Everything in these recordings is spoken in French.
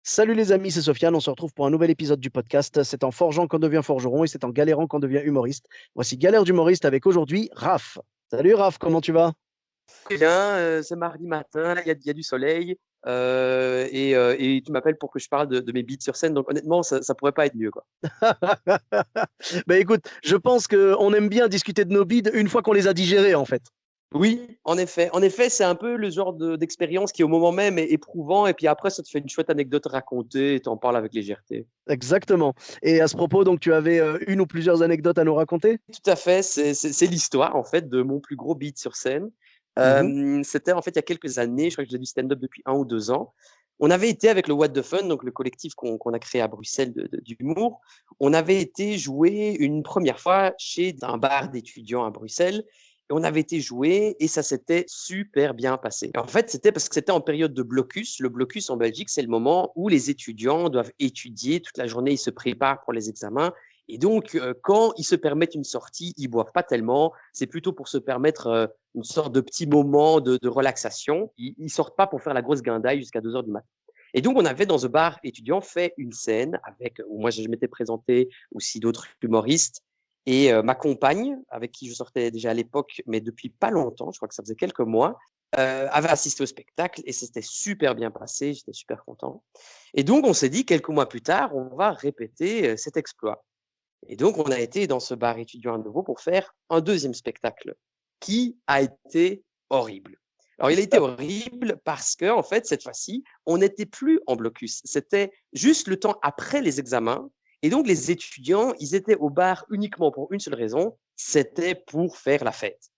Salut les amis, c'est Sofiane. On se retrouve pour un nouvel épisode du podcast. C'est en forgeant qu'on devient forgeron et c'est en galérant qu'on devient humoriste. Voici Galère d'humoriste avec aujourd'hui Raph. Salut Raph, comment tu vas? Très bien, c'est mardi matin, là, il y a du soleil, et tu m'appelles pour que je parle de mes beats sur scène, donc honnêtement, ça pourrait pas être mieux, quoi. Ben écoute, je pense qu'on aime bien discuter de nos bides une fois qu'on les a digérés en fait. Oui, en effet, c'est un peu le genre d'expérience qui, au moment même, est éprouvant, et puis après, ça te fait une chouette anecdote à raconter, et t'en parles avec légèreté. Exactement. Et à ce propos, donc tu avais une ou plusieurs anecdotes à nous raconter? Tout à fait, c'est l'histoire, en fait, de mon plus gros beat sur scène. Mhm, C'était, en fait, il y a quelques années, je crois que j'ai du stand-up depuis 1 ou 2 ans. On avait été avec le What the Fun, donc le collectif qu'on a créé à Bruxelles d'humour. On avait été jouer une première fois chez un bar d'étudiants à Bruxelles. Et on avait été jouer et ça s'était super bien passé. Et en fait, c'était parce que c'était en période de blocus. Le blocus en Belgique, c'est le moment où les étudiants doivent étudier toute la journée, ils se préparent pour les examens. Et donc, quand ils se permettent une sortie, ils boivent pas tellement. C'est plutôt pour se permettre une sorte de petit moment de relaxation. Ils sortent pas pour faire la grosse guindaille jusqu'à 2 heures du matin. Et donc, on avait dans ce bar étudiant fait une scène avec, où moi je m'étais présenté, aussi d'autres humoristes, et ma compagne, avec qui je sortais déjà à l'époque, mais depuis pas longtemps, je crois que ça faisait quelques mois, avait assisté au spectacle et ça s'était super bien passé, j'étais super content. Et donc, on s'est dit, quelques mois plus tard, on va répéter cet exploit. Et donc, on a été dans ce bar étudiant à nouveau pour faire un deuxième spectacle qui a été horrible. Alors, il a été horrible parce que, en fait, cette fois-ci, on n'était plus en blocus. C'était juste le temps après les examens. Et donc, les étudiants, ils étaient au bar uniquement pour une seule raison, c'était pour faire la fête.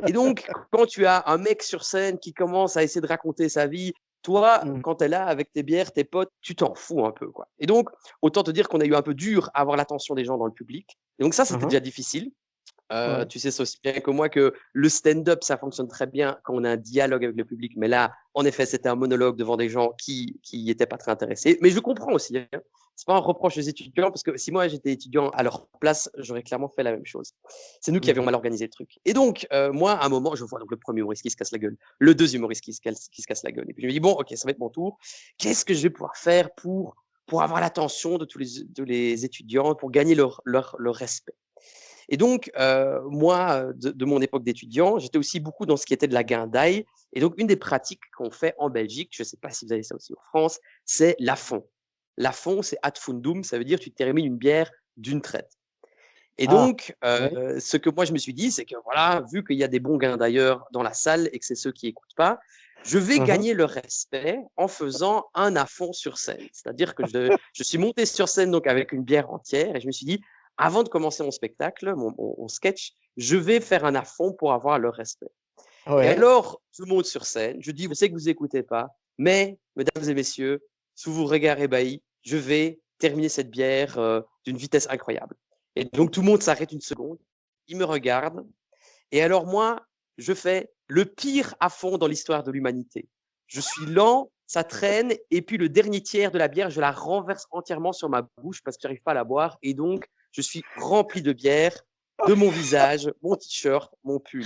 Et donc, quand tu as un mec sur scène qui commence à essayer de raconter sa vie, toi, mhm, quand tu es là avec tes bières, tes potes, tu t'en fous un peu, quoi. Et donc, autant te dire qu'on a eu un peu dur à avoir l'attention des gens dans le public. Et donc ça, c'était mhm, déjà difficile. ouais. Tu sais ça aussi bien que moi que le stand-up, ça fonctionne très bien quand on a un dialogue avec le public. Mais là, en effet, c'était un monologue devant des gens qui n'étaient pas très intéressés. Mais je comprends aussi, hein. C'est pas un reproche aux étudiants, parce que si moi j'étais étudiant à leur place, j'aurais clairement fait la même chose. C'est nous qui avions Mhm. mal organisé le truc. Et donc, moi, à un moment, je vois donc le premier humoriste qui se casse la gueule, le deuxième humoriste qui se casse la gueule. Et puis je me dis, bon, ok, ça va être mon tour. Qu'est-ce que je vais pouvoir faire pour avoir l'attention de tous les étudiants, pour gagner leur respect? Et donc, moi, de mon époque d'étudiant, j'étais aussi beaucoup dans ce qui était de la guindaille. Et donc, une des pratiques qu'on fait en Belgique, je ne sais pas si vous avez ça aussi en France, c'est l'afon. L'afon, c'est ad fundum, ça veut dire tu termines une bière d'une traite. Et Ah, donc, ouais. ce que moi je me suis dit, c'est que voilà, vu qu'il y a des bons guindailleurs dans la salle et que c'est ceux qui n'écoutent pas, je vais Mhm. gagner leur respect en faisant un affont sur scène. C'est-à-dire que je suis monté sur scène donc avec une bière entière et je me suis dit, avant de commencer mon spectacle, mon sketch, je vais faire un affont pour avoir leur respect. Et Ouais. alors, je monte sur scène, je dis, je sais que vous n'écoutez pas, mais, mesdames et messieurs, sous vos regards ébahis, je vais terminer cette bière d'une vitesse incroyable. Et donc, tout le monde s'arrête une seconde, il me regarde, et alors moi, je fais le pire affont dans l'histoire de l'humanité. Je suis lent, ça traîne, et puis le dernier tiers de la bière, je la renverse entièrement sur ma bouche parce que j'arrive pas à la boire, et donc, je suis rempli de bière, de mon visage, mon t-shirt, mon pull.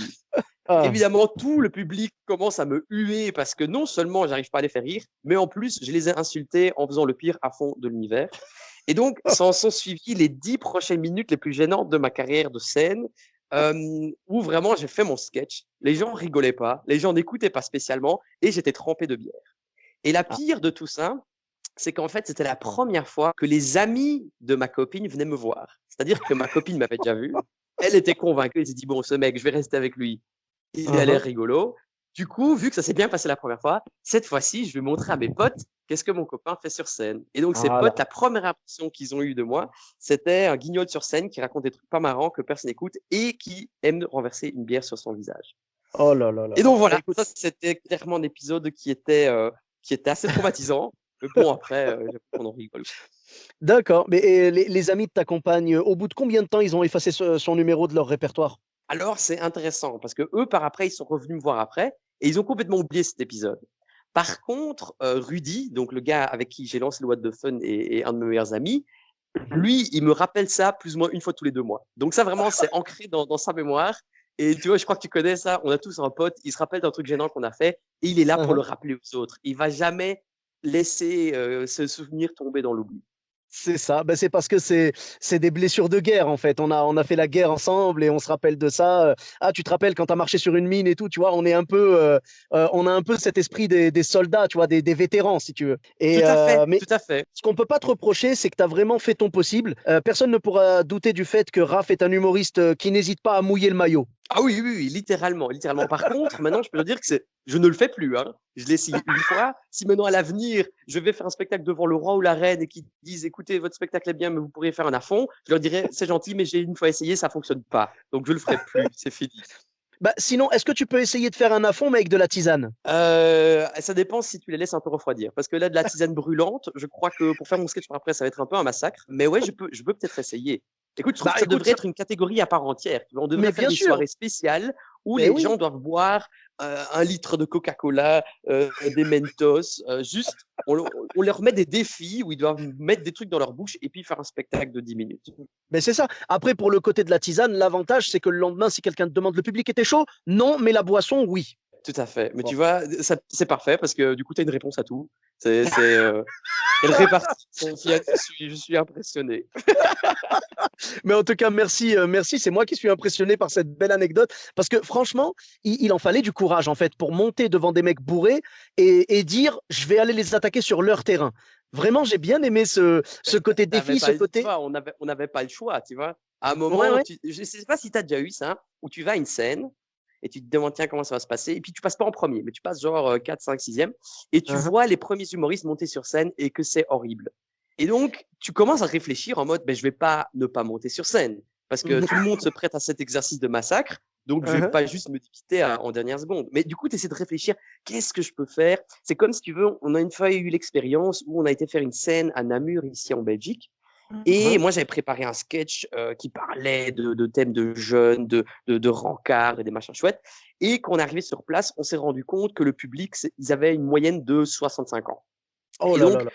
Ah. Évidemment, tout le public commence à me huer parce que non seulement j'arrive pas à les faire rire, mais en plus, je les ai insultés en faisant le pire à fond de l'univers. Et donc, s'en sont suivis les 10 prochaines minutes les plus gênantes de ma carrière de scène, où vraiment j'ai fait mon sketch. Les gens rigolaient pas, les gens n'écoutaient pas spécialement, et j'étais trempé de bière. Et la Ah. pire de tout ça, c'est qu'en fait, c'était la première fois que les amis de ma copine venaient me voir. C'est-à-dire que ma copine m'avait déjà vu, elle était convaincue, elle s'est dit, bon, ce mec, je vais rester avec lui, il a Mhm. l'air rigolo. Du coup, vu que ça s'est bien passé la première fois, cette fois-ci, je vais montrer à mes potes qu'est-ce que mon copain fait sur scène. Et donc, ces Voilà. potes, la première impression qu'ils ont eue de moi, c'était un guignol sur scène qui raconte des trucs pas marrants que personne n'écoute et qui aime renverser une bière sur son visage. Oh là là là Et là. donc, Bah, voilà, écoute, ça, c'était clairement un épisode qui était assez traumatisant. Mais bon, après, j'avoue qu'on en rigole. d'accord. Mais et les amis de ta compagne, au bout de combien de temps ils ont effacé son numéro de leur répertoire? Alors, c'est intéressant parce que eux, par après, ils sont revenus me voir après et ils ont complètement oublié cet épisode. Par contre, Rudy, donc le gars avec qui j'ai lancé le What the Fun et un de mes meilleurs amis, Mhm. lui, il me rappelle ça plus ou moins une fois tous les 2 mois. Donc ça, vraiment, c'est ancré dans sa mémoire. Et tu vois, je crois que tu connais ça. On a tous un pote, il se rappelle d'un truc gênant qu'on a fait et il est là pour le Mhm. rappeler aux autres. Il va jamais laisser ce souvenir tomber dans l'oubli. C'est ça, ben, c'est parce que c'est des blessures de guerre en fait. On a fait la guerre ensemble et on se rappelle de ça. Ah, tu te rappelles quand tu as marché sur une mine et tout, tu vois, on a un peu cet esprit des soldats, tu vois, des vétérans si tu veux. Tout à fait, Mais tout à fait. ce qu'on peut pas te reprocher, c'est que tu as vraiment fait ton possible. Personne ne pourra douter du fait que Raph est un humoriste qui n'hésite pas à mouiller le maillot. Ah oui, oui, oui, littéralement, littéralement. Par contre, maintenant, je peux te dire que je ne le fais plus, hein. Je l'ai essayé une fois. Si maintenant, à l'avenir, je vais faire un spectacle devant le roi ou la reine et qu'ils disent, écoutez, votre spectacle est bien, mais vous pourriez faire un à fond, je leur dirais, c'est gentil, mais j'ai une fois essayé, ça fonctionne pas. Donc, je le ferai plus, c'est fini. Bah, sinon, est-ce que tu peux essayer de faire un à fond mais avec de la tisane? Ça dépend si tu les laisses un peu refroidir. Parce que là, de la tisane brûlante, je crois que pour faire mon sketch par après, ça va être un peu un massacre. Mais ouais, je peux peut-être essayer. Écoute, je trouve Bah que ça écoute, devrait être une catégorie à part entière. On devrait mais faire bien des sûr, soirées spéciales où mais les oui. gens doivent boire 1 litre de Coca-Cola, des Mentos. Juste, on leur met des défis où ils doivent mettre des trucs dans leur bouche et puis faire un spectacle de 10 minutes. Mais c'est ça. Après, pour le côté de la tisane, l'avantage, c'est que le lendemain, si quelqu'un te demande le public était chaud, non, mais la boisson, oui. Tout à fait. Mais Bon. tu vois, c'est parfait parce que du coup, tu as une réponse à tout. Elle répartit. Je suis impressionné. Mais en tout cas, merci, merci. C'est moi qui suis impressionné par cette belle anecdote parce que franchement, il en fallait du courage en fait pour monter devant des mecs bourrés et dire je vais aller les attaquer sur leur terrain. Vraiment, j'ai bien aimé ce côté défi, ce Tu côté. vois, on n'avait pas le choix, tu vois. À un Ouais, moment, ouais. je ne sais pas si tu as déjà eu ça, où tu vas à une scène et tu te demandes, tiens, comment ça va se passer. Et puis tu passes pas en premier, mais tu passes genre 4, 5, 6e et tu Uhum. vois les premiers humoristes monter sur scène et que c'est horrible. Et donc, tu commences à réfléchir en mode, ben, je vais pas ne pas monter sur scène parce que tout le monde se prête à cet exercice de massacre. Donc, je vais Uhum. pas juste me débiter en dernière seconde. Mais du coup, tu essaies de réfléchir, qu'est-ce que je peux faire? C'est comme si tu veux, on a une fois eu l'expérience où on a été faire une scène à Namur, ici en Belgique. Et Uhum. moi, j'avais préparé un sketch qui parlait de thèmes de jeunes, de rencarts et des machins chouettes. Et quand on est arrivé sur place, on s'est rendu compte que le public, ils avaient une moyenne de 65 ans. Oh Et là là donc, là.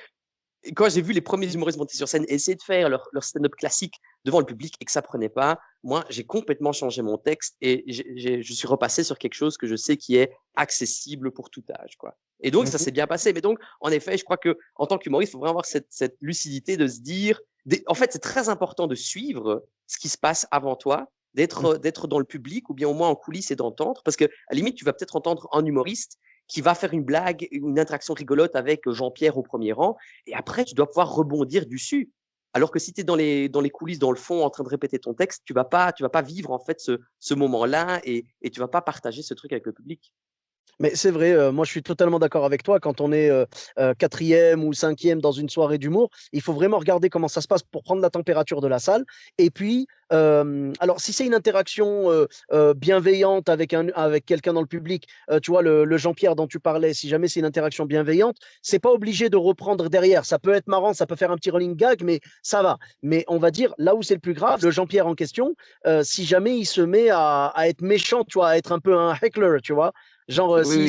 quand j'ai vu les premiers humoristes monter sur scène et essayer de faire leur stand-up classique devant le public et que ça prenait pas, moi, j'ai complètement changé mon texte et je suis repassé sur quelque chose que je sais qui est accessible pour tout âge, quoi. Et donc, ça Mhm. s'est bien passé. Mais donc, en effet, je crois que en tant qu'humoriste, il faut vraiment avoir cette lucidité de se dire, en fait, c'est très important de suivre ce qui se passe avant toi, d'être dans le public ou bien au moins en coulisses et d'entendre, parce que à la limite, tu vas peut-être entendre un humoriste qui va faire une blague, une interaction rigolote avec Jean-Pierre au premier rang, et après, tu dois pouvoir rebondir dessus. Alors que si tu es dans les coulisses, dans le fond, en train de répéter ton texte, tu vas pas vivre en fait ce moment-là et tu vas pas partager ce truc avec le public. Mais c'est vrai, moi je suis totalement d'accord avec toi. Quand on est 4e ou 5e dans une soirée d'humour, il faut vraiment regarder comment ça se passe pour prendre la température de la salle. Et puis, alors si c'est une interaction bienveillante avec quelqu'un dans le public, tu vois, le Jean-Pierre dont tu parlais, si jamais c'est une interaction bienveillante, c'est pas obligé de reprendre derrière. Ça peut être marrant, ça peut faire un petit running gag, mais ça va. Mais on va dire, là où c'est le plus grave, le Jean-Pierre en question, si jamais il se met à être méchant, tu vois, à être un peu un heckler, tu vois, genre, Oui, oui.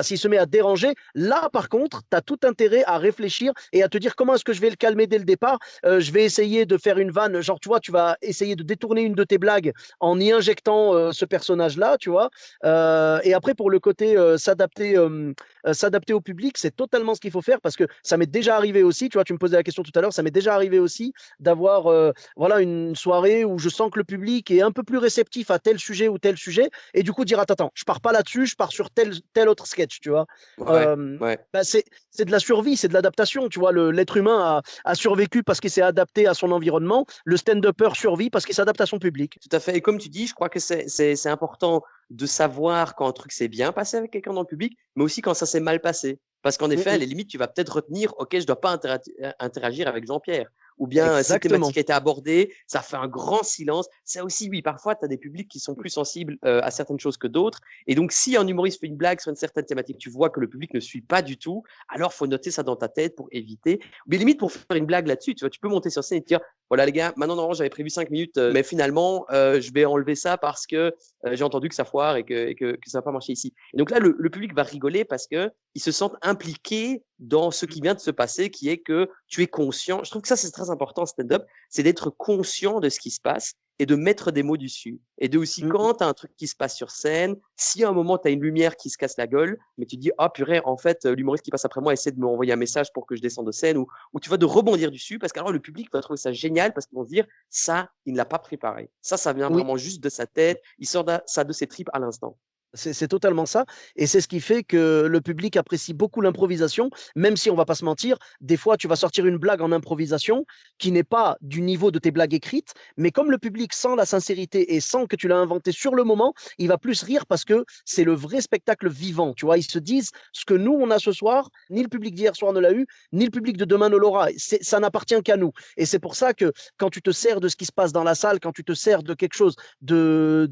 s'il se met à déranger, là, par contre, tu as tout intérêt à réfléchir et à te dire comment est-ce que je vais le calmer dès le départ. Je vais essayer de faire une vanne, genre, tu vois, tu vas essayer de détourner une de tes blagues en y injectant ce personnage-là, tu vois. Et après, pour le côté s'adapter au public, c'est totalement ce qu'il faut faire parce que ça m'est déjà arrivé aussi, tu vois, tu me posais la question tout à l'heure, ça m'est déjà arrivé aussi d'avoir voilà, une soirée où je sens que le public est un peu plus réceptif à tel sujet ou tel sujet et du coup dire attends, je pars pas là-dessus, je pars sur tel autre sketch, tu vois. Ouais, Euh, ouais. bah, c'est de la survie, c'est de l'adaptation, tu vois. L'être humain a survécu parce qu'il s'est adapté à son environnement. Le stand-upper survit parce qu'il s'adapte à son public. Tout à fait. Et comme tu dis, je crois que c'est important de savoir quand un truc s'est bien passé avec quelqu'un dans le public, mais aussi quand ça s'est mal passé. Parce qu'en Mm effet, à -mm. les limites, tu vas peut-être retenir, OK, je ne dois pas interagir avec Jean-Pierre. Ou bien, cette Exactement. thématique a été abordée, ça fait un grand silence. Ça aussi, oui, parfois, tu as des publics qui sont plus sensibles à certaines choses que d'autres. Et donc, si un humoriste fait une blague sur une certaine thématique, tu vois que le public ne suit pas du tout, alors faut noter ça dans ta tête pour éviter. Mais limite, pour faire une blague là-dessus, tu vois, tu peux monter sur scène et te dire, voilà les gars, maintenant normalement j'avais prévu 5 minutes, mais finalement je vais enlever ça parce que j'ai entendu que ça foire et que ça va pas marcher ici. Et donc là, le public va rigoler parce qu'ils se sentent impliqués dans ce qui vient de se passer, qui est que tu es conscient. Je trouve que ça, c'est très très important en stand-up, c'est d'être conscient de ce qui se passe et de mettre des mots dessus. Et de aussi, Mm. quand tu as un truc qui se passe sur scène, si à un moment tu as une lumière qui se casse la gueule, mais tu dis, ah purée, en fait, l'humoriste qui passe après moi essaie de me envoyer un message pour que je descende de scène, ou tu vas de rebondir dessus, parce qu'alors le public va trouver ça génial, parce qu'ils vont se dire, ça, il ne l'a pas préparé. Ça vient Oui. vraiment juste de sa tête, il sort ça de ses tripes à l'instant. C'est totalement ça. Et c'est ce qui fait que le public apprécie beaucoup l'improvisation, même si on va pas se mentir, des fois tu vas sortir une blague en improvisation qui n'est pas du niveau de tes blagues écrites, mais comme le public sent la sincérité et sent que tu l'as inventé sur le moment, il va plus rire parce que c'est le vrai spectacle vivant. Tu vois, ils se disent ce que nous on a ce soir, ni le public d'hier soir ne l'a eu, ni le public de demain ne l'aura. Ça n'appartient qu'à nous. Et c'est pour ça que quand tu te sers de ce qui se passe dans la salle, quand tu te sers de quelque chose de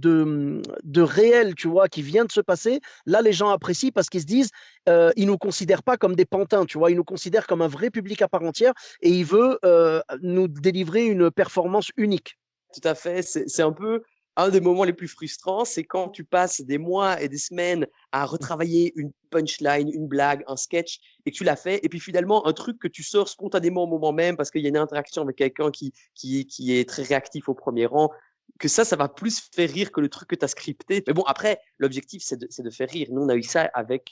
réel, tu vois, qui vient de se passer, là, les gens apprécient parce qu'ils se disent, ils nous considèrent pas comme des pantins, tu vois, ils nous considèrent comme un vrai public à part entière et il veut nous délivrer une performance unique. Tout à fait. C'est un peu un des moments les plus frustrants, c'est quand tu passes des mois et des semaines à retravailler une punchline, une blague, un sketch, et que tu l'as fait, et puis finalement, un truc que tu sors spontanément au moment même parce qu'il y a une interaction avec quelqu'un qui est très réactif au premier rang, que ça va plus faire rire que le truc que tu as scripté. Mais bon, après, l'objectif, c'est de faire rire. Nous, on a eu ça avec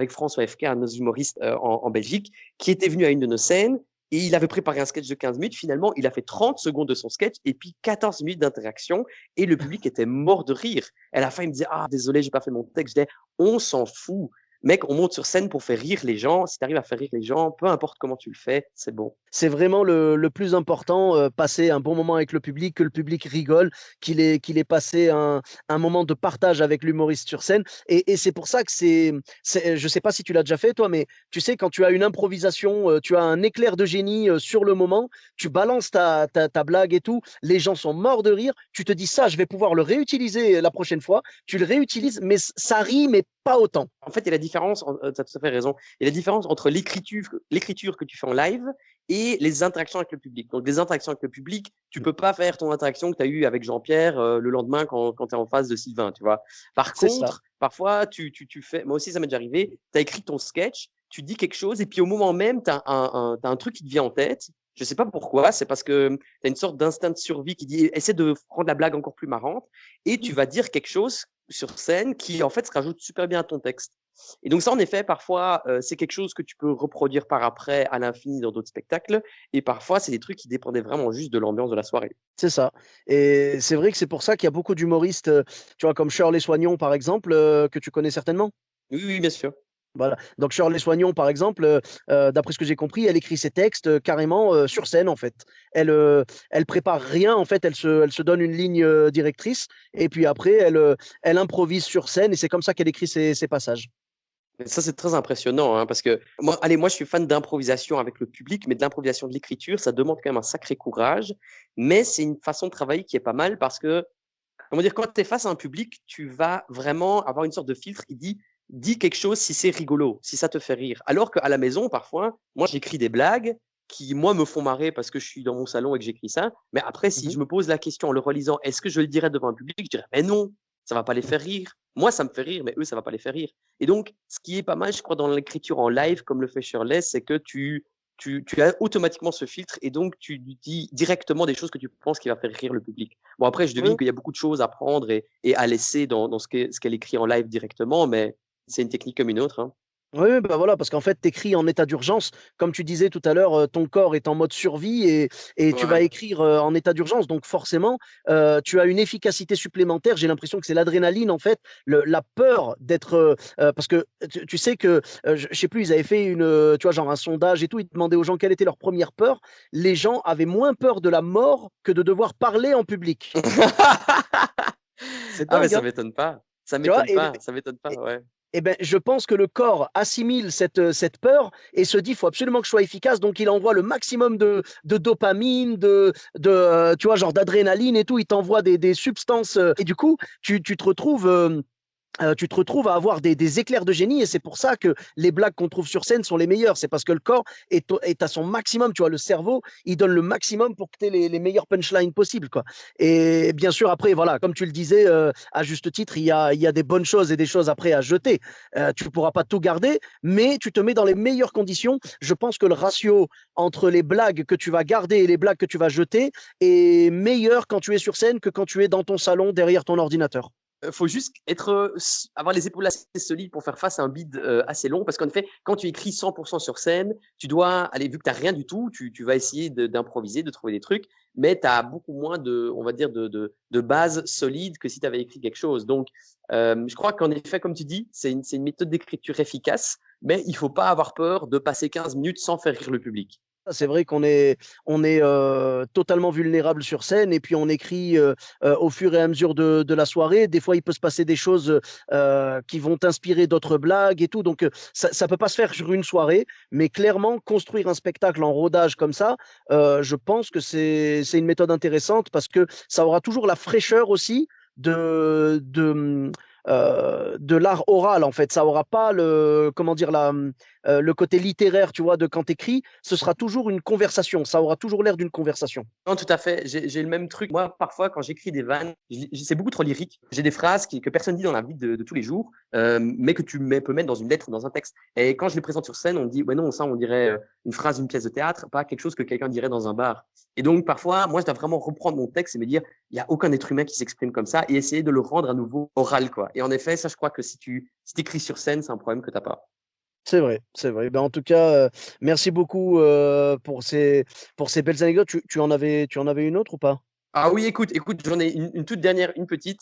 François FK, un de nos humoristes en Belgique, qui était venu à une de nos scènes, et il avait préparé un sketch de 15 minutes. Finalement, il a fait 30 secondes de son sketch et puis 14 minutes d'interaction. Et le public était mort de rire. Et à la fin, il me disait, ah, désolé, j'ai pas fait mon texte. Je disais, on s'en fout. Mec, on monte sur scène pour faire rire les gens. Si tu arrives à faire rire les gens, peu importe comment tu le fais, c'est bon. C'est vraiment le plus important, passer un bon moment avec le public, que le public rigole, qu'il ait passé un moment de partage avec l'humoriste sur scène. Et c'est pour ça que je ne sais pas si tu l'as déjà fait, toi, mais tu sais, quand tu as une improvisation, tu as un éclair de génie sur le moment, tu balances ta blague et tout, les gens sont morts de rire, tu te dis ça, je vais pouvoir le réutiliser la prochaine fois, tu le réutilises, mais ça rit, mais pas autant. En fait, il y a la différence, tu as tout à fait raison, il y a la différence entre l'écriture que tu fais en live et les interactions avec le public. Donc, des interactions avec le public, tu peux pas faire ton interaction que tu as eue avec Jean-Pierre le lendemain quand tu es en face de Sylvain, tu vois. Par C'est ça. contre, parfois, tu fais, moi aussi, ça m'est déjà arrivé, tu as écrit ton sketch, tu dis quelque chose, et puis au moment même, tu as t'as un truc qui te vient en tête. Je sais pas pourquoi, c'est parce que tu as une sorte d'instinct de survie qui dit, essaie de rendre la blague encore plus marrante, et tu vas dire quelque chose sur scène qui, en fait, se rajoute super bien à ton texte. Et donc ça, en effet, parfois, c'est quelque chose que tu peux reproduire par après à l'infini dans d'autres spectacles. Et parfois, c'est des trucs qui dépendaient vraiment juste de l'ambiance de la soirée. C'est ça. Et c'est vrai que c'est pour ça qu'il y a beaucoup d'humoristes, tu vois, comme Shirley Soignon, par exemple, que tu connais certainement. Oui, oui, bien sûr. Voilà. Donc Shirley Soignon, par exemple, d'après ce que j'ai compris, elle écrit ses textes carrément sur scène, en fait. Elle prépare rien, en fait. Elle se donne une ligne directrice et puis après, elle improvise sur scène et c'est comme ça qu'elle écrit ses passages. Mais ça, c'est très impressionnant, hein, parce que moi, allez, moi, je suis fan d'improvisation avec le public, mais de l'improvisation de l'écriture, ça demande quand même un sacré courage. Mais c'est une façon de travailler qui est pas mal parce que, comment dire, quand tu es face à un public, tu vas vraiment avoir une sorte de filtre qui dit, dis quelque chose si c'est rigolo, si ça te fait rire. Alors qu'à la maison, parfois, moi, j'écris des blagues qui, moi, me font marrer parce que je suis dans mon salon et que j'écris ça. Mais après, si Mhm. je me pose la question en le relisant, est-ce que je le dirais devant un public? Je dirais, mais non, ça va pas les faire rire. Moi, ça me fait rire, mais eux, ça va pas les faire rire. Et donc, ce qui est pas mal, je crois, dans l'écriture en live, comme le fait Shirley, c'est que tu as automatiquement ce filtre et donc tu dis directement des choses que tu penses qui va faire rire le public. Bon, après, je devine Oui. qu'il y a beaucoup de choses à prendre et à laisser dans ce qu'elle écrit en live directement, mais c'est une technique comme une autre, hein. Oui, oui, bah voilà, parce qu'en fait, tu écris en état d'urgence. Comme tu disais tout à l'heure, ton corps est en mode survie et tu vas Ouais. écrire en état d'urgence. Donc forcément, tu as une efficacité supplémentaire. J'ai l'impression que c'est l'adrénaline, en fait, la peur d'être... parce que tu sais que, je ne sais plus, ils avaient fait tu vois, genre un sondage et tout, ils demandaient aux gens quelle était leur première peur. Les gens avaient moins peur de la mort que de devoir parler en public. C'est Ah, mais dingue, ça hein? m'étonne pas. Ça Tu vois? m'étonne pas. Ça m'étonne pas, ouais. Eh ben, je pense que le corps assimile cette peur et se dit, il faut absolument que je sois efficace. Donc, il envoie le maximum de dopamine, tu vois, genre d'adrénaline et tout. Il t'envoie des substances. Et du coup, tu te retrouves tu te retrouves à avoir des éclairs de génie et c'est pour ça que les blagues qu'on trouve sur scène sont les meilleures. C'est parce que le corps est à son maximum, tu vois, le cerveau, il donne le maximum pour que tu aies les meilleures punchlines possibles, quoi. Et bien sûr, après, voilà, comme tu le disais, à juste titre, il y a des bonnes choses et des choses après à jeter. Tu ne pourras pas tout garder, mais tu te mets dans les meilleures conditions. Je pense que le ratio entre les blagues que tu vas garder et les blagues que tu vas jeter est meilleur quand tu es sur scène que quand tu es dans ton salon derrière ton ordinateur. Faut juste avoir les épaules assez solides pour faire face à un bid assez long. Parce qu'en effet, quand tu écris 100% sur scène, tu dois aller, vu que tu n'as rien du tout, tu vas essayer d'improviser, de trouver des trucs, mais tu as beaucoup moins on va dire, de base solide que si tu avais écrit quelque chose. Donc, je crois qu'en effet, comme tu dis, c'est une méthode d'écriture efficace, mais il ne faut pas avoir peur de passer 15 minutes sans faire rire le public. C'est vrai qu'on est totalement vulnérable sur scène et puis on écrit au fur et à mesure de la soirée. Des fois, il peut se passer des choses qui vont inspirer d'autres blagues et tout. Donc, ça ne peut pas se faire sur une soirée, mais clairement, construire un spectacle en rodage comme ça, je pense que c'est une méthode intéressante parce que ça aura toujours la fraîcheur aussi de l'art oral, en fait. Ça aura pas comment dire, le côté littéraire, tu vois, de quand tu écris. Ce sera toujours une conversation. Ça aura toujours l'air d'une conversation. Non, tout à fait. J'ai le même truc. Moi, parfois, quand j'écris des vannes, c'est beaucoup trop lyrique. J'ai des phrases que personne dit dans la vie de tous les jours, mais que peux mettre dans une lettre ou dans un texte. Et quand je les présente sur scène, on dit, ouais, non, ça, on dirait une phrase d'une pièce de théâtre, pas quelque chose que quelqu'un dirait dans un bar. Et donc, parfois, moi, je dois vraiment reprendre mon texte et me dire, il n'y a aucun être humain qui s'exprime comme ça et essayer de le rendre à nouveau oral, quoi. Et en effet, ça, je crois que si t'écris sur scène, c'est un problème que t'as pas. C'est vrai, c'est vrai. Ben, en tout cas, merci beaucoup pour ces belles anecdotes. Tu en avais une autre ou pas? Ah oui, écoute, j'en ai une toute dernière, une petite,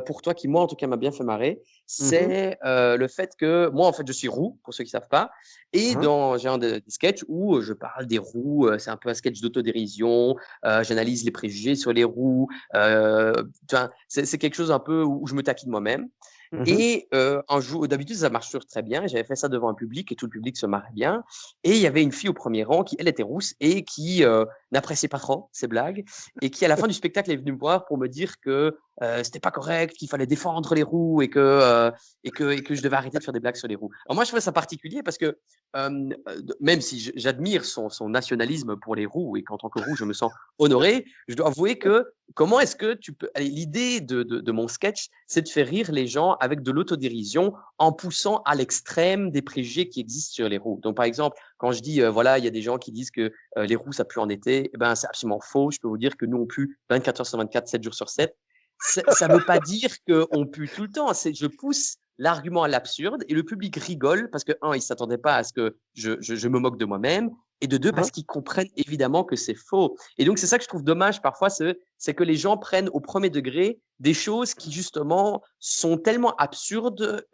pour toi qui, moi, en tout cas, m'a bien fait marrer. Mhm, C'est le fait que moi, en fait, je suis roux, pour ceux qui ne savent pas. Et hein. j'ai un des sketchs où je parle des roux. C'est un peu un sketch d'autodérision. J'analyse les préjugés sur les roux. C'est quelque chose un peu où je me taquine moi-même. Mhm. Et un jour, d'habitude, ça marche toujours très bien. J'avais fait ça devant un public et tout le public se marrait bien. Et il y avait une fille au premier rang qui, elle, était rousse et qui n'appréciait pas trop ces blagues et qui, à la fin du spectacle, est venue me voir pour me dire que c'était pas correct, qu'il fallait défendre les roux et que je devais arrêter de faire des blagues sur les roux. Alors moi, je trouvais ça particulier parce que même si j'admire son nationalisme pour les roux et qu'en tant que roux, je me sens honoré, je dois avouer que comment est-ce que tu peux… Allez, l'idée de mon sketch, c'est de faire rire les gens avec de l'autodérision en poussant à l'extrême des préjugés qui existent sur les roux. Donc, par exemple, quand je dis, voilà, il y a des gens qui disent que les roux, ça pue en été, eh ben, c'est absolument faux. Je peux vous dire que nous, on pue 24 heures sur 24, 7 jours sur 7. Ça ne veut pas dire qu'on pue tout le temps. Je pousse l'argument à l'absurde et le public rigole parce que, un, il ne s'attendait pas à ce que je me moque de moi-même et de deux, Hein. parce qu'ils comprennent évidemment que c'est faux. Et donc, c'est ça que je trouve dommage parfois, c'est que les gens prennent au premier degré des choses qui, justement, sont tellement absurdes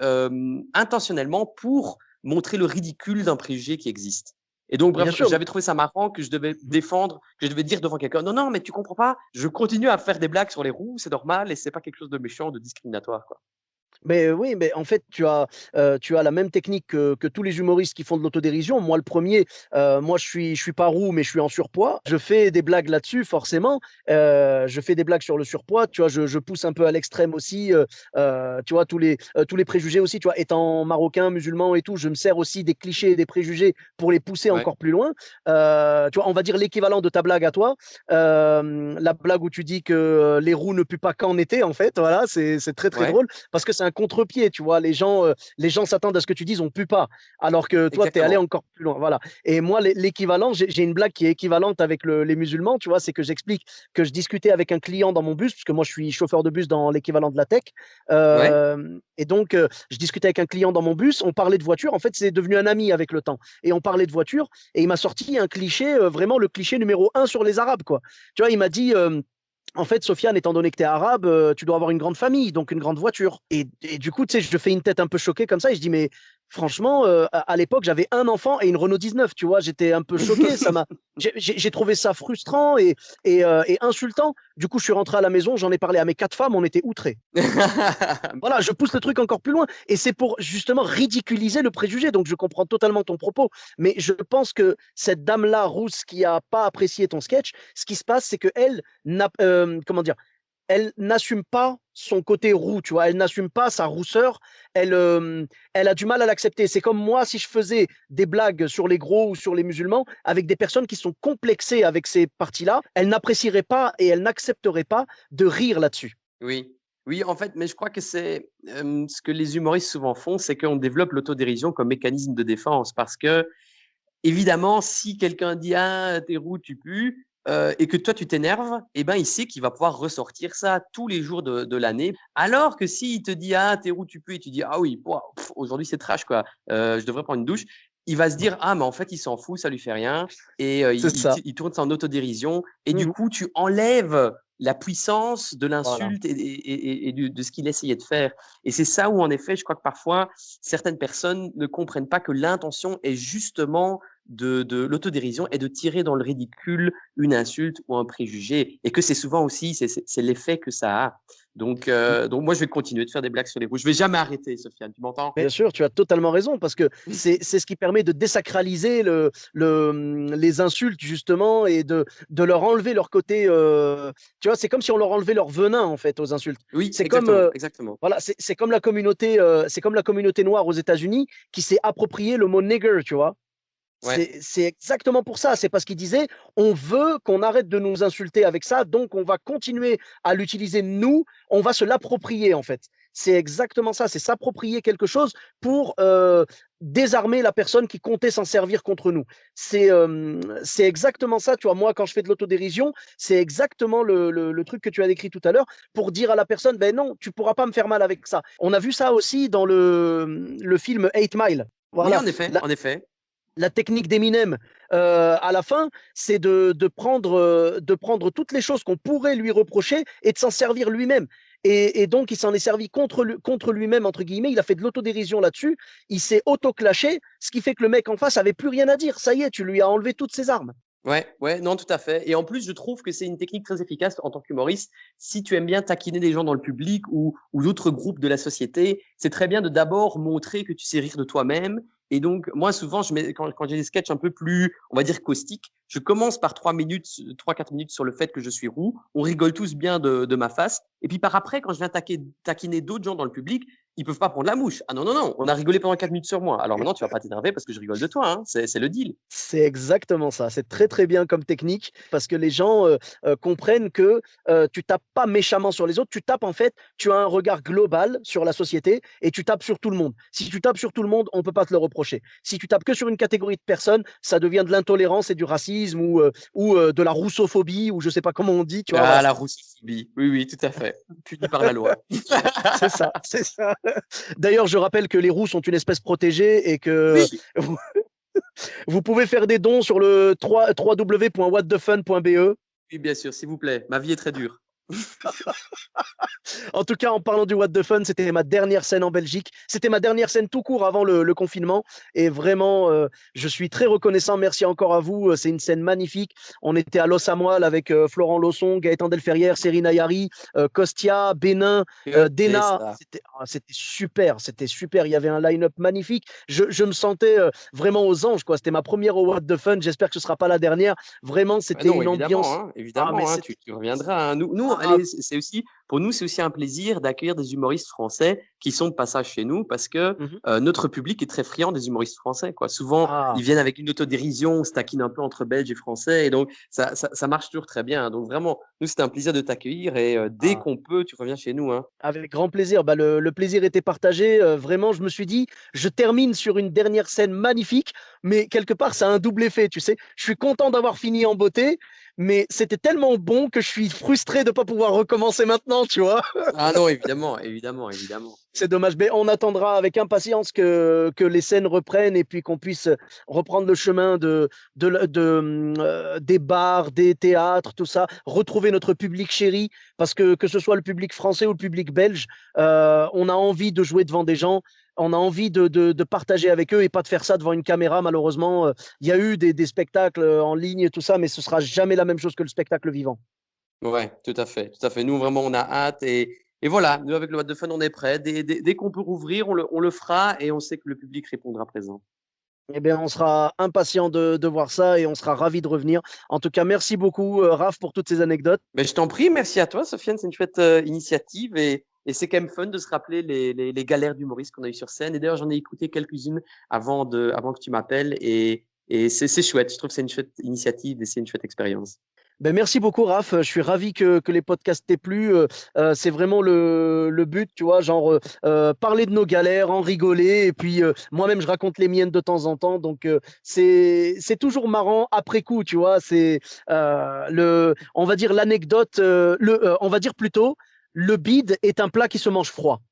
intentionnellement pour montrer le ridicule d'un préjugé qui existe. Et donc, Bien bref, sûr. j'avais trouvé ça marrant que je devais défendre, que je devais dire devant quelqu'un, non, non, mais tu comprends pas, je continue à faire des blagues sur les roues, c'est normal et c'est pas quelque chose de méchant, de discriminatoire, quoi. Mais oui, mais en fait, tu as la même technique que tous les humoristes qui font de l'autodérision. Moi, le premier, moi, je suis pas roux, mais je suis en surpoids. Je fais des blagues là-dessus, forcément. Je fais des blagues sur le surpoids. Tu vois, je pousse un peu à l'extrême aussi. Tu vois, tous les préjugés aussi. Tu vois, étant marocain, musulman et tout, je me sers aussi des clichés et des préjugés pour les pousser Ouais, encore plus loin. Tu vois, on va dire l'équivalent de ta blague à toi. La blague où tu dis que les roux ne puent pas qu'en été, en fait. Voilà, c'est très, très ouais, drôle parce que c'est un contre-pied, tu vois. Les gens s'attendent à ce que tu dises on pue pas, alors que toi, tu es allé exactement. encore plus loin. Voilà. Et moi, l'équivalent, j'ai une blague qui est équivalente avec les musulmans, tu vois, c'est que j'explique que je discutais avec un client dans mon bus, parce que moi, je suis chauffeur de bus dans l'équivalent de la tech. Ouais, Et donc, je discutais avec un client dans mon bus, on parlait de voiture. En fait, c'est devenu un ami avec le temps. Et on parlait de voiture, et il m'a sorti un cliché, vraiment le cliché numéro un sur les Arabes, quoi. Tu vois, il m'a dit. En fait, Sofiane, étant donné que tu es arabe, tu dois avoir une grande famille, donc une grande voiture. Et du coup, tu sais, je fais une tête un peu choquée comme ça et je dis, mais franchement, à l'époque, j'avais un enfant et une Renault 19, tu vois, j'étais un peu choqué. J'ai trouvé ça frustrant et insultant. Du coup, je suis rentré à la maison, j'en ai parlé à mes 4 femmes, on était outrés. Voilà, je pousse le truc encore plus loin. Et c'est pour justement ridiculiser le préjugé. Donc, je comprends totalement ton propos. Mais je pense que cette dame-là, rousse, qui a pas apprécié ton sketch, ce qui se passe, c'est qu'elle n'a, comment dire, elle n'assume pas son côté roux, tu vois, elle n'assume pas sa rousseur, elle a du mal à l'accepter. C'est comme moi si je faisais des blagues sur les gros ou sur les musulmans avec des personnes qui sont complexées avec ces parties-là, elle n'apprécierait pas et elle n'accepterait pas de rire là-dessus. Oui. Oui, en fait, mais je crois que c'est ce que les humoristes souvent font, c'est qu'on développe l'autodérision comme mécanisme de défense. Parce que, évidemment, si quelqu'un dit ah, t'es roux, tu pues, et que toi tu t'énerves, eh ben, il sait qu'il va pouvoir ressortir ça tous les jours de l'année. Alors que s'il te dit ah, t'es roux, tu pues, et tu dis ah oui, aujourd'hui c'est trash, quoi, je devrais prendre une douche, il va se dire ah, mais en fait, il s'en fout, ça lui fait rien, et C'est ça. il tourne en autodérision, et du Mhm. coup, tu enlèves la puissance de Voilà. l'insulte de ce qu'il essayait de faire. Et c'est ça où, en effet, je crois que parfois, certaines personnes ne comprennent pas que l'intention est justement de l'autodérision et de tirer dans le ridicule une insulte ou un préjugé. Et que c'est souvent aussi, c'est l'effet que ça a. Donc, moi, je vais continuer de faire des blagues sur les roues. Je vais jamais arrêter, Sofiane, tu m'entends? Bien sûr, tu as totalement raison, parce que c'est ce qui permet de désacraliser les insultes, justement, et de leur enlever leur côté. Tu vois, c'est comme si on leur enlevait leur venin, en fait, aux insultes. Oui, C'est comme, exactement, exactement. voilà, c'est comme la communauté, c'est comme la communauté noire aux États-Unis qui s'est approprié le mot nigger, tu vois. Ouais, C'est exactement pour ça. C'est parce qu'il disait, on veut qu'on arrête de nous insulter avec ça, donc on va continuer à l'utiliser nous, on va se l'approprier en fait. C'est exactement ça, c'est s'approprier quelque chose pour désarmer la personne qui comptait s'en servir contre nous. C'est exactement ça, tu vois, moi quand je fais de l'autodérision, c'est exactement le truc que tu as décrit tout à l'heure pour dire à la personne, ben non, tu pourras pas me faire mal avec ça. On a vu ça aussi dans le film Eight Mile. oui, Voilà, en effet, en effet. la technique d'Eminem à la fin, c'est de prendre toutes les choses qu'on pourrait lui reprocher et de s'en servir lui-même. Et donc, il s'en est servi contre lui-même, entre guillemets. Il a fait de l'autodérision là-dessus. Il s'est auto-clashé, ce qui fait que le mec en face avait plus rien à dire. Ça y est, tu lui as enlevé toutes ses armes. Ouais, ouais, non, tout à fait. Et en plus, je trouve que c'est une technique très efficace en tant qu'humoriste. Si tu aimes bien taquiner des gens dans le public ou d'autres groupes de la société, c'est très bien de d'abord montrer que tu sais rire de toi-même. Et donc, moi, souvent, quand j'ai des sketchs un peu plus, on va dire, caustiques, je commence par 3 minutes, 3, 4 minutes sur le fait que je suis roux. On rigole tous bien de ma face. Et puis par après, quand je viens taquiner d'autres gens dans le public, ils peuvent pas prendre la mouche. Ah non, non, non, on a rigolé pendant 4 minutes sur moi. Alors maintenant, tu vas pas t'énerver parce que je rigole de toi, hein. C'est le deal. C'est exactement ça. C'est très très bien comme technique parce que les gens comprennent que tu tapes pas méchamment sur les autres, tu tapes en fait, tu as un regard global sur la société et tu tapes sur tout le monde. Si tu tapes sur tout le monde, on peut pas te le reprocher. Si tu tapes que sur une catégorie de personnes, ça devient de l'intolérance et du racisme ou de la roussophobie ou je sais pas comment on dit, tu vois, Ah, voilà. la roussophobie. Oui, oui, tout à fait. Puni par la loi. C'est ça, c'est ça. D'ailleurs, je rappelle que les roux sont une espèce protégée et que Oui, vous pouvez faire des dons sur le www.whatthefun.be. oui, bien sûr, s'il vous plaît. Ma vie est très dure. En tout cas, en parlant du What the Fun, c'était ma dernière scène en Belgique. C'était ma dernière scène tout court avant le confinement. Et vraiment, je suis très reconnaissant. Merci encore à vous. C'est une scène magnifique. On était à Los Amoil avec Florent Lawson, Gaëtan Delferrière, Serine Ayari, Kostia, Bénin, Que c'est Dena. ça. C'était super. C'était super. Il y avait un line-up magnifique. Je me sentais vraiment aux anges, quoi. C'était ma première au What the Fun. J'espère que ce ne sera pas la dernière. Vraiment, Bah c'était non, une évidemment, ambiance. hein, Ah, mais évidemment, hein, c'était. tu reviendras, hein. Ah, Allez, c'est aussi, pour nous, c'est aussi un plaisir d'accueillir des humoristes français qui sont de passage chez nous parce que mhm. notre public est très friand des humoristes français, quoi. Souvent, Ah, ils viennent avec une autodérision, on se taquine un peu entre Belges et Français, et donc ça marche toujours très bien. Donc vraiment, nous, c'était un plaisir de t'accueillir, et dès ah. qu'on peut, tu reviens chez nous, hein. Avec grand plaisir. Bah, le plaisir était partagé. Vraiment, je me suis dit, je termine sur une dernière scène magnifique, mais quelque part, ça a un double effet, tu sais. Je suis content d'avoir fini en beauté, mais c'était tellement bon que je suis frustré de ne pas pouvoir recommencer maintenant, tu vois. Ah non, évidemment, évidemment, évidemment. C'est dommage, mais on attendra avec impatience que les scènes reprennent et puis qu'on puisse reprendre le chemin des bars, des théâtres, tout ça, retrouver notre public chéri, parce que ce soit le public français ou le public belge, on a envie de jouer devant des gens, on a envie de partager avec eux et pas de faire ça devant une caméra, malheureusement. Il y a eu des spectacles en ligne et tout ça, mais ce sera jamais la même chose que le spectacle vivant. Ouais, tout à fait, tout à fait. Nous, vraiment, on a hâte, et voilà, nous, avec le What the Fun, on est prêts. Dès qu'on peut rouvrir, on le fera, et on sait que le public répondra présent. Eh bien, on sera impatient de voir ça et on sera ravis de revenir. En tout cas, merci beaucoup, Raph, pour toutes ces anecdotes. Mais je t'en prie, merci à toi, Sofiane, c'est une chouette initiative et c'est quand même fun de se rappeler les galères d'humoristes qu'on a eues sur scène. Et d'ailleurs, j'en ai écouté quelques-unes avant que tu m'appelles et c'est chouette. Je trouve que c'est une chouette initiative et c'est une chouette expérience. Ben, merci beaucoup, Raph. Je suis ravi que les podcasts t'aient plu. C'est vraiment le but, tu vois, genre parler de nos galères, en rigoler. Et puis moi-même, je raconte les miennes de temps en temps. Donc c'est toujours marrant après coup, tu vois. C'est on va dire l'anecdote, on va dire plutôt, le bide est un plat qui se mange froid.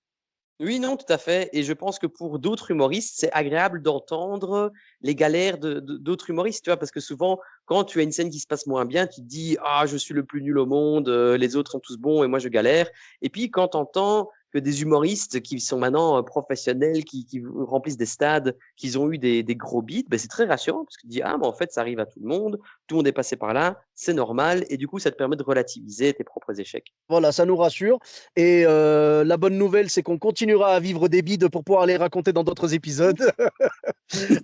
Oui, non, tout à fait. Et je pense que pour d'autres humoristes, c'est agréable d'entendre les galères d'autres humoristes, tu vois, parce que souvent, quand tu as une scène qui se passe moins bien, tu te dis, ah, je suis le plus nul au monde, les autres sont tous bons et moi je galère. Et puis, quand tu entends que des humoristes qui sont maintenant professionnels, qui remplissent des stades, qui ont eu des gros beats, ben, c'est très rassurant parce que tu dis, ah, ben, en fait, ça arrive à tout le monde est passé par là, c'est normal. Et du coup, ça te permet de relativiser tes propres échecs. Voilà, ça nous rassure. Et la bonne nouvelle, c'est qu'on continuera à vivre des bides pour pouvoir les raconter dans d'autres épisodes.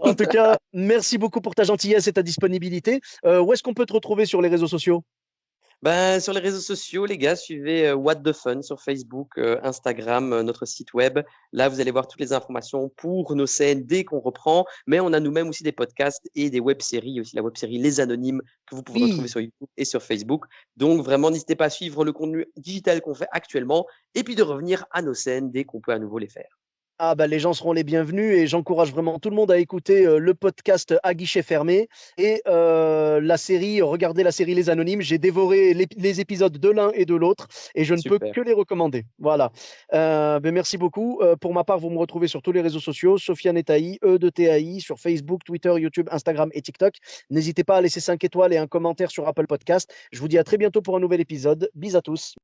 En tout cas, merci beaucoup pour ta gentillesse et ta disponibilité. Où est-ce qu'on peut te retrouver sur les réseaux sociaux? Ben, sur les réseaux sociaux, les gars, suivez What the Fun sur Facebook, Instagram, notre site web. Là, vous allez voir toutes les informations pour nos scènes dès qu'on reprend. Mais on a nous-mêmes aussi des podcasts et des web-séries, aussi la web-série Les Anonymes que vous pouvez retrouver Oui. sur YouTube et sur Facebook. Donc, vraiment, n'hésitez pas à suivre le contenu digital qu'on fait actuellement et puis de revenir à nos scènes dès qu'on peut à nouveau les faire. Ah bah les gens seront les bienvenus et j'encourage vraiment tout le monde à écouter le podcast à guichet fermé et la série, regardez la série Les Anonymes. J'ai dévoré les épisodes de l'un et de l'autre et je ne peux Super. que les recommander. Voilà. Ben merci beaucoup. Pour ma part, vous me retrouvez sur tous les réseaux sociaux, Sofiane Etaï, E de TAI, sur Facebook, Twitter, YouTube, Instagram et TikTok. N'hésitez pas à laisser 5 étoiles et un commentaire sur Apple Podcast. Je vous dis à très bientôt pour un nouvel épisode. Bis à tous.